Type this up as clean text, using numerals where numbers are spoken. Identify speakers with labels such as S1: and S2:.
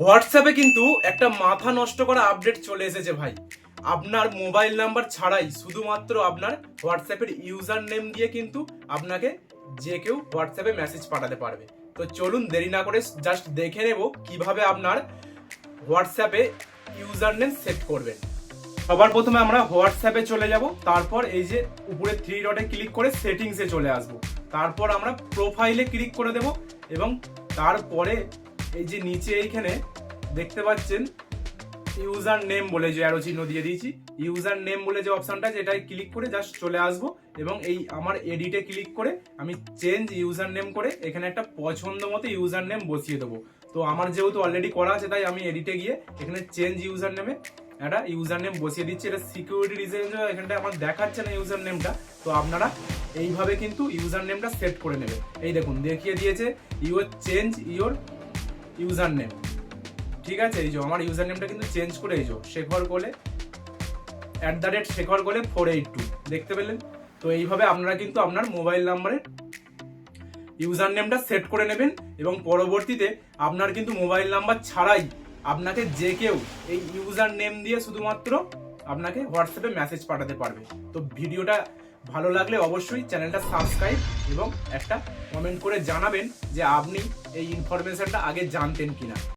S1: হোয়াটসঅ্যাপে কিন্তু একটা মাথা নষ্ট করা আপডেট চলে এসেছে ভাই। আপনার মোবাইল নাম্বার ছাড়াই শুধুমাত্র আপনার হোয়াটসঅ্যাপের ইউজার নেম দিয়ে কিন্তু আপনাকে যে কেউ হোয়াটসঅ্যাপে মেসেজ পাঠাতে পারবে। তো চলুন দেরি না করে জাস্ট দেখে নেব কিভাবে আপনার হোয়াটসঅ্যাপে ইউজার নেম সেট করবেন। সবার প্রথমে আমরা হোয়াটসঅ্যাপে চলে যাব, তারপর এই যে উপরে থ্রি ডটে ক্লিক করে সেটিংসে চলে আসব, তারপর আমরা প্রোফাইলে ক্লিক করে দেব এবং তারপরে এই যে নিচে এইখানে দেখতে পাচ্ছেন ইউজার নেম বলে যে অ্যারো চিহ্ন দিয়ে দিয়েছি, ইউজার নেম বলে যে অপশনটা আছে এটাই ক্লিক করে জাস্ট চলে আসবো এবং এই আমার এডিটে ক্লিক করে আমি চেঞ্জ ইউজার নেম করে এখানে একটা পছন্দ মতো ইউজার নেম বসিয়ে দেবো। তো আমার যেহেতু অলরেডি করা আছে তাই আমি এডিটে গিয়ে এখানে চেঞ্জ ইউজার নেমে একটা ইউজার নেম বসিয়ে দিচ্ছি। এটা সিকিউরিটি রিজনের জন্য এখানটা আমার দেখাচ্ছে না ইউজার নেমটা। তো আপনারা এইভাবে কিন্তু ইউজার নেমটা সেট করে নেবেন। এই দেখুন দেখিয়ে দিয়েছে your change your user name, ঠিক আছে। এই যে আমার ইউজার নেমটা কিন্তু চেঞ্জ করে এই যে শেখর কোলে @শেখর কোলে 482 দেখতে পেলেন। তো এইভাবে আপনারা কিন্তু আপনার মোবাইল নাম্বারের ইউজার নেমটা সেট করে নেবেন এবং পরবর্তীতে আপনার কিন্তু মোবাইল নাম্বার ছাড়াই আপনাকে যে কেউ এই ইউজার নেম দিয়ে শুধুমাত্র আপনাকে হোয়াটসঅ্যাপে মেসেজ পাঠাতে পারবে। তো ভিডিওটা ভালো লাগলে অবশ্যই চ্যানেলটা সাবস্ক্রাইব এবং একটা কমেন্ট করে জানাবেন যে আপনি এই ইনফরমেশনটা আগে জানতেন কিনা।